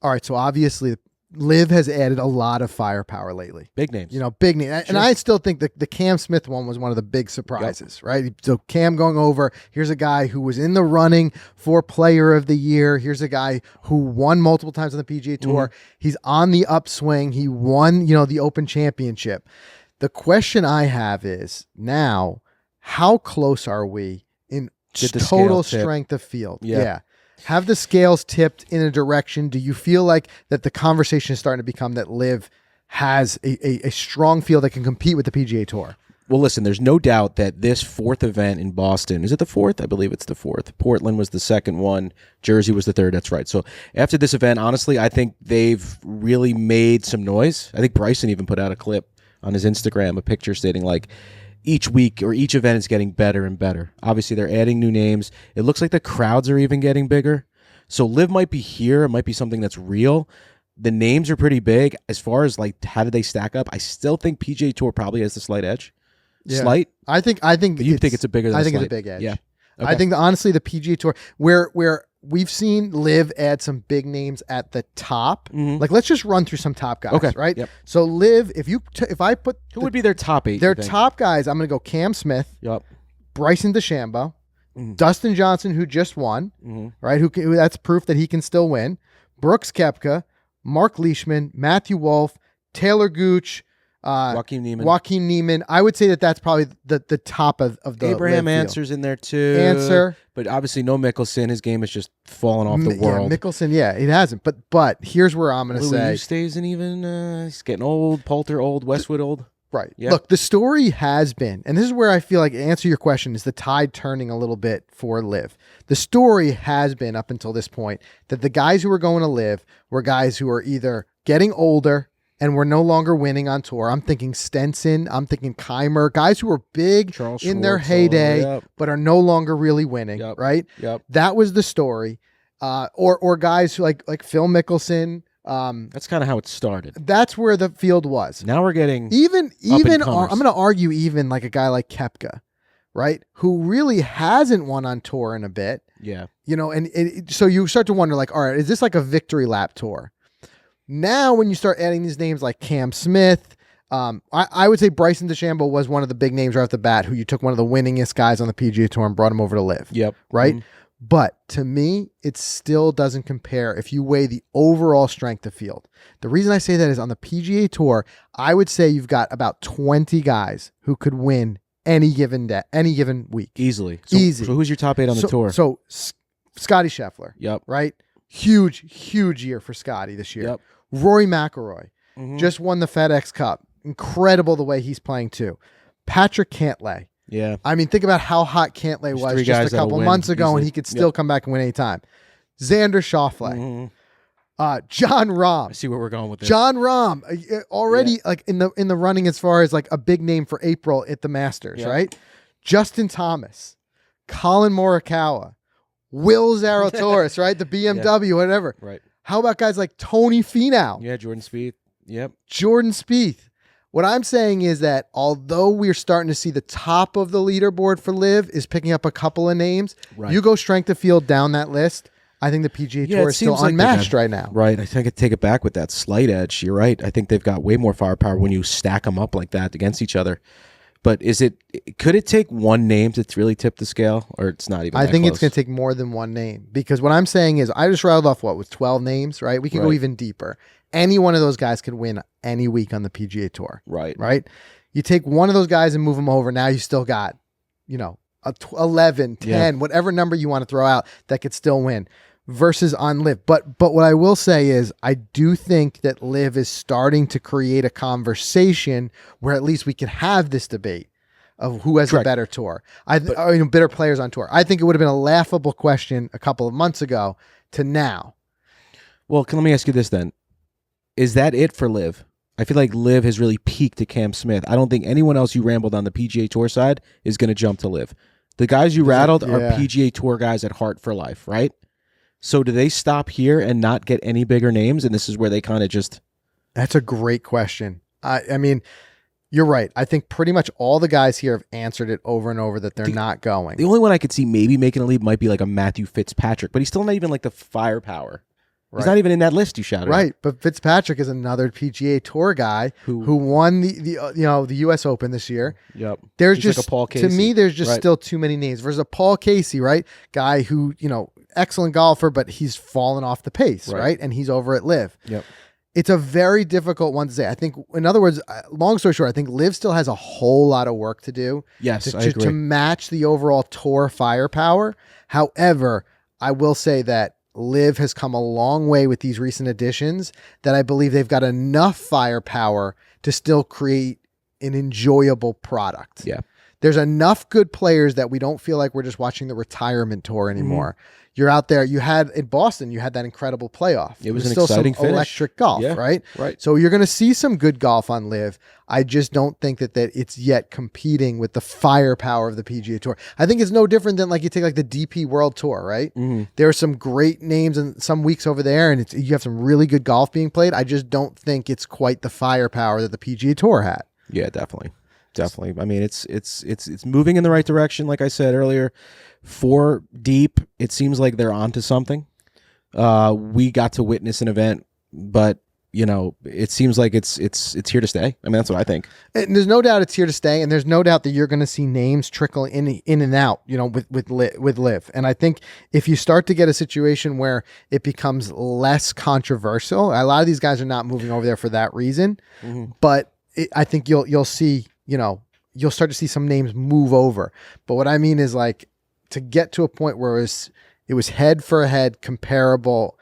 All right, so obviously LIV has added a lot of firepower lately. Big names. Big name. Sure. And I still think the Cam Smith one was one of the big surprises, right? So Cam going over, here's a guy who was in the running for Player of the Year. Here's a guy who won multiple times on the PGA Tour. Mm-hmm. He's on the upswing. He won, the Open Championship. The question I have is now, how close are we in total strength of field? Yeah. Have the scales tipped in a direction? Do you feel like that the conversation is starting to become that LIV has a strong field that can compete with the PGA Tour? Well, listen, there's no doubt that this fourth event in Boston, is it the fourth? I believe it's the fourth. Portland was the second one. Jersey was the third. That's right. So after this event, honestly, I think they've really made some noise. I think Bryson even put out a clip on his Instagram, a picture stating like, each week or each event is getting better and better. Obviously, they're adding new names. It looks like the crowds are even getting bigger. So LIV might be here. It might be something that's real. The names are pretty big. As far as like how do they stack up, I still think PGA Tour probably has the slight edge. Yeah. Slight? I think you think it's a bigger than I think slight. It's a big edge. Yeah. Okay. I think honestly the PGA Tour where we've seen LIV add some big names at the top. Mm-hmm. Like, let's just run through some top guys, right? Yep. So LIV, if I put who would be their top 8? Their top guys, I'm going to go Cam Smith, Bryson DeChambeau, Dustin Johnson, who just won, right? Who that's proof that he can still win. Brooks Koepka, Mark Leishman, Matthew Wolff, Taylor Gooch, Joaquin Niemann. I would say that that's probably the top of the Abraham LIV Answer's field. in there too. But obviously no Mickelson. His game has just fallen off the world. Yeah, Mickelson, it hasn't. But here's where I'm going to say. Louis isn't even. He's getting old. Poulter old. Westwood old. Right. Yep. Look, the story has been, and this is where I feel like answer your question is the tide turning a little bit for LIV. The story has been up until this point that the guys who were going to LIV were guys who are either getting older and we're no longer winning on tour. I'm thinking Stenson. I'm thinking Keimer. Guys who were big Charles in their Schwartzel, heyday, but are no longer really winning, right? Yep. That was the story. Or guys who like Phil Mickelson. That's kind of how it started. That's where the field was. Now we're getting even I'm going to argue even like a guy like Koepka, right? Who really hasn't won on tour in a bit. Yeah. So you start to wonder like, all right, is this like a victory lap tour? Now, when you start adding these names like Cam Smith, I would say Bryson DeChambeau was one of the big names right off the bat who you took one of the winningest guys on the PGA Tour and brought him over to LIV. Yep. Right? Mm-hmm. But to me, it still doesn't compare if you weigh the overall strength of field. The reason I say that is on the PGA Tour, I would say you've got about 20 guys who could win any given week. Easily. Easy. So who's your top 8 on the tour? So Scotty Scheffler. Yep. Right? Huge year for Scotty this year. Yep. Rory McIlroy just won the FedEx Cup. Incredible the way he's playing too. Patrick Cantlay. Yeah. I mean, think about how hot Cantlay was just a couple months ago, and he could still come back and win anytime. Xander Schauffele. John Rahm. I see where we're going with this. John Rahm already like in the running as far as like a big name for April at the Masters, right? Justin Thomas, Colin Morikawa, Will Zalatoris, right? The BMW, whatever. Right. How about guys like Tony Finau? Yeah, Jordan Spieth. Yep. Jordan Spieth. What I'm saying is that although we're starting to see the top of the leaderboard for LIV is picking up a couple of names, you go strength of field down that list, I think the PGA Tour is still unmatched right now. Right. I think I'd take it back with that slight edge. You're right. I think they've got way more firepower when you stack them up like that against each other. But could it take one name to really tip the scale, or it's not even I think close? It's going to take more than one name, because what I'm saying is I just rattled off with 12 names, right? We can go even deeper. Any one of those guys could win any week on the PGA Tour. Right? You take one of those guys and move them over. Now you still got, 11, 10, whatever number you want to throw out that could still win. Versus on LIV. But what I will say is I do think that LIV is starting to create a conversation where at least we can have this debate of who has a better tour. Better players on tour. I think it would have been a laughable question a couple of months ago to now. Well, let me ask you this then. Is that it for LIV? I feel like LIV has really peaked at Cam Smith. I don't think anyone else you rambled on the PGA Tour side is going to jump to LIV. The guys you rattled are PGA Tour guys at heart for life, right? So do they stop here and not get any bigger names? And this is where they kind of just... That's a great question. I mean, you're right. I think pretty much all the guys here have answered it over and over that they're not going. The only one I could see maybe making a leap might be like a Matthew Fitzpatrick, but he's still not even like the firepower He's not even in that list you shouted right. out. But Fitzpatrick is another PGA Tour guy who won the U.S. Open this year. Yep. There's He's just like a Paul Casey. To me, there's just still too many names. Versus a Paul Casey, right? Guy who excellent golfer, but he's fallen off the pace, right? And he's over at LIV. Yep. It's a very difficult one to say. I think, in other words, long story short, I think LIV still has a whole lot of work to do. Yes, I agree. To match the overall tour firepower. However, I will say that LIV has come a long way with these recent additions that I believe they've got enough firepower to still create an enjoyable product. Yeah. There's enough good players that we don't feel like we're just watching the retirement tour anymore. You're out there. You had in Boston, you had that incredible playoff. It was an still exciting some finish. Electric golf, right? Right. So you're going to see some good golf on LIV. I just don't think that it's yet competing with the firepower of the PGA Tour. I think it's no different than like you take like the DP World Tour, right? There are some great names in some weeks over there, and you have some really good golf being played. I just don't think it's quite the firepower that the PGA Tour had. Yeah, definitely. I mean, it's moving in the right direction. Like I said earlier, 4 deep. It seems like they're onto something. We got to witness an event, but it seems like it's here to stay. I mean, that's what I think. And there's no doubt it's here to stay, and there's no doubt that you're going to see names trickle in and out. With LIV. And I think if you start to get a situation where it becomes less controversial, a lot of these guys are not moving over there for that reason. But I think you'll see. You'll start to see some names move over. But what I mean is like to get to a point where it was head for head comparable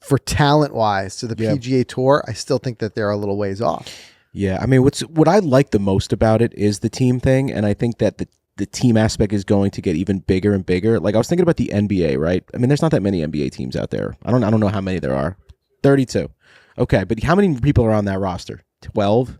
for talent wise to the PGA Tour, I still think that they're a little ways off. Yeah. I mean, what I like the most about it is the team thing. And I think that the team aspect is going to get even bigger and bigger. Like I was thinking about the NBA, right? I mean, there's not that many NBA teams out there. I don't know how many there are. 32. Okay. But how many people are on that roster? 12?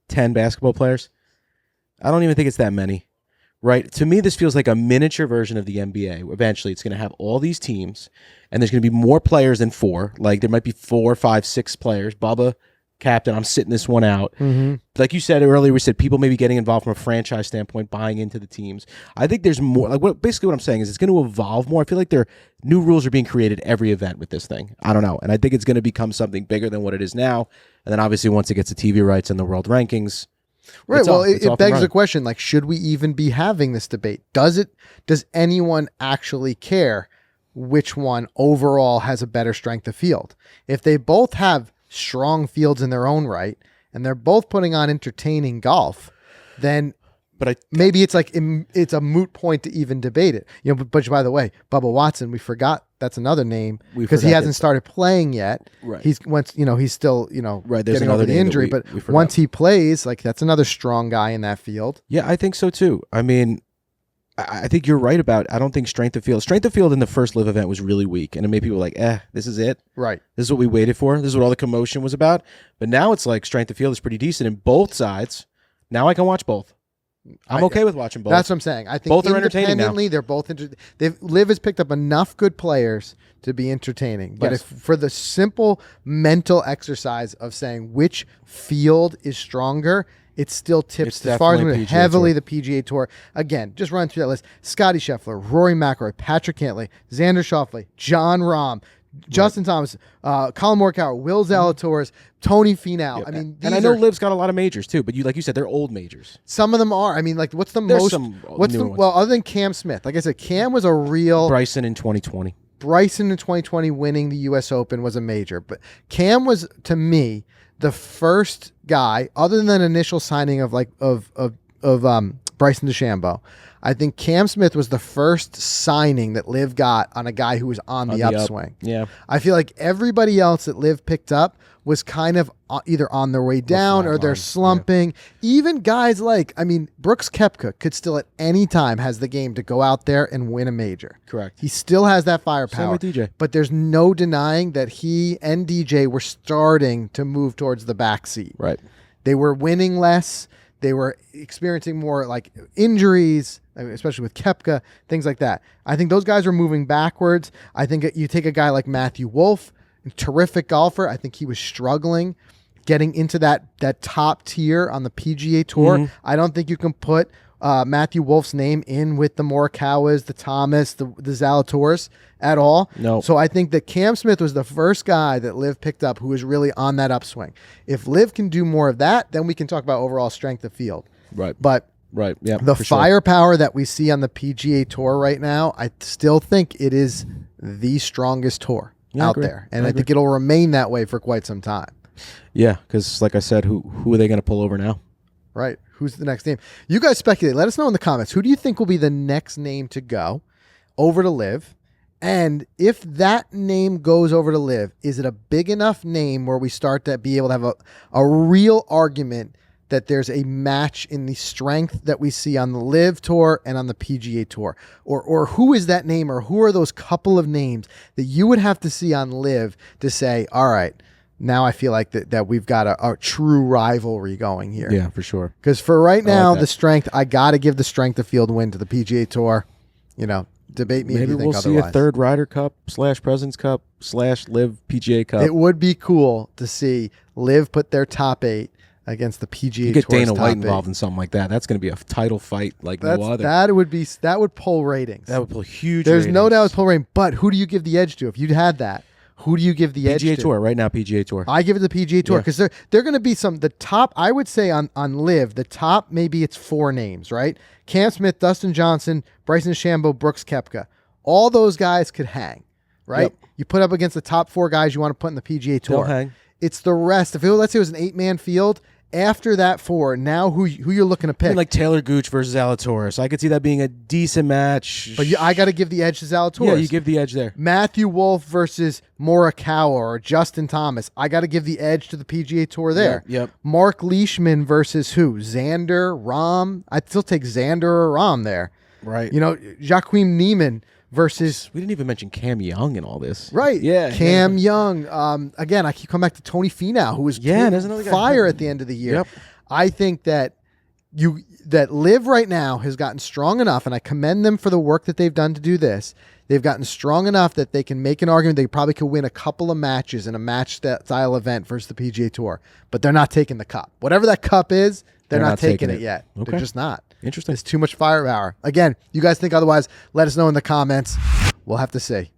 10 basketball players? I don't even think it's that many, right? To me, this feels like a miniature version of the NBA. Eventually, it's going to have all these teams, and there's going to be more players than 4. Like, there might be 4, 5, 6 players. Bubba, captain, I'm sitting this one out. Like you said earlier, we said people may be getting involved from a franchise standpoint, buying into the teams. I think there's more. Like, basically what I'm saying is it's going to evolve more. I feel like new rules are being created every event with this thing. I don't know. And I think it's going to become something bigger than what it is now. And then obviously once it gets to TV rights and the world rankings, right. Well, it begs the question, like, should we even be having this debate? Does anyone actually care which one overall has a better strength of field? If they both have strong fields in their own right, and they're both putting on entertaining golf, then maybe it's like it's a moot point to even debate it. But by the way, Bubba Watson, we forgot that's another name because he hasn't started playing yet. Right. He's still getting over the injury. But we once he plays, like that's another strong guy in that field. Yeah, I think so too. I mean, I think you're right about. I don't think strength of field in the first LIV event was really weak, and it made people like, this is it. Right. This is what we waited for. This is what all the commotion was about. But now it's like strength of field is pretty decent in both sides. Now I can watch both. I'm okay with watching both. That's what I'm saying. I think both are entertaining now. They're both LIV has picked up enough good players to be entertaining. But if for the simple mental exercise of saying which field is stronger, it still tips as far as heavily the PGA Tour. Again, just run through that list: Scotty Scheffler, Rory McIlroy, Patrick Cantlay, Xander Schauffele, John Rahm, Justin Thomas, Colin Morikawa, Will Zalatoris, Tony Finau. Yep. I mean, and I know LIV's got a lot of majors too, but like you said, they're old majors. Some of them are. I mean, like, what's the There's most? Well, other than Cam Smith, like I said, Cam was a real Bryson in 2020. Bryson in 2020 winning the U.S. Open was a major, but Cam was, to me, the first guy, other than initial signing of Bryson DeChambeau. I think Cam Smith was the first signing that LIV got on a guy who was on the upswing. Yeah. I feel like everybody else that LIV picked up was kind of either on their way down or they're slumping. Yeah. Even guys like, Brooks Koepka could still at any time has the game to go out there and win a major. Correct. He still has that firepower. Same with DJ. But there's no denying that he and DJ were starting to move towards the back seat. Right. They were winning less. They were experiencing more like injuries, especially with Koepka, things like that. I think those guys are moving backwards. I think you take a guy like Matthew Wolff, a terrific golfer. I think he was struggling getting into that top tier on the PGA Tour. I don't think you can put Matthew Wolff's name in with the Morikawas, the Thomas, the Zalatoris at all. No. So I think that Cam Smith was the first guy that LIV picked up who was really on that upswing. If LIV can do more of that, then we can talk about overall strength of field. Right. But yeah, the firepower that we see on the PGA Tour right now, I still think it is the strongest tour out there. And I think it'll remain that way for quite some time. Yeah, because like I said, who are they going to pull over now? Right. Who's the next name? You guys speculate. Let us know in the comments. Who do you think will be the next name to go over to LIV? And if that name goes over to LIV, is it a big enough name where we start to be able to have a real argument that there's a match in the strength that we see on the LIV Tour and on the PGA Tour? Or who is that name, or who are those couple of names that you would have to see on LIV to say, all right, now I feel like that we've got a true rivalry going here. Yeah, for sure. Because for right now, the strength, I got to give the strength of field win to the PGA Tour. Debate me if you think otherwise. Maybe we'll see a third Ryder Cup / President's Cup / LIV PGA Cup. It would be cool to see LIV put their top 8 against the PGA Tour. You get Dana White involved in something like that. That's going to be a title fight like no other. That would pull ratings. That would pull huge There's ratings. no doubt it's pull rating. But who do you give the edge to? If you had that, who do you give the edge to? PGA Tour right now. PGA Tour. I give it the PGA Tour because they're going to be the top. I would say on LIV, the top, maybe it's 4 names, right? Cam Smith, Dustin Johnson, Bryson DeChambeau, Brooks Koepka. All those guys could hang, right? Yep. You put up against the top 4 guys you want to put in the PGA Tour. They'll hang. It's the rest. Let's say it was an 8-man field. After that 4, now who you're looking to pick? Like Taylor Gooch versus Zalatoris. I could see that being a decent match. But I got to give the edge to Zalatoris. Yeah, you give the edge there. Matthew Wolff versus Morikawa or Justin Thomas. I got to give the edge to the PGA Tour there. Yep. Mark Leishman versus who? Xander, Rahm. I'd still take Xander or Rahm there. Right. Joaquin Niemann versus... We didn't even mention Cam Young in all this. Right. Yeah. Cam Young. Again, I keep coming back to Tony Finau, who was fire at the end of the year. Yep. I think that LIV right now has gotten strong enough, and I commend them for the work that they've done to do this. They've gotten strong enough that they can make an argument they probably could win a couple of matches in a match-style event versus the PGA Tour, but they're not taking the cup. Whatever that cup is, they're not taking it yet. Okay. They're just not. Interesting. It's too much firepower. Again, you guys think otherwise, let us know in the comments. We'll have to see.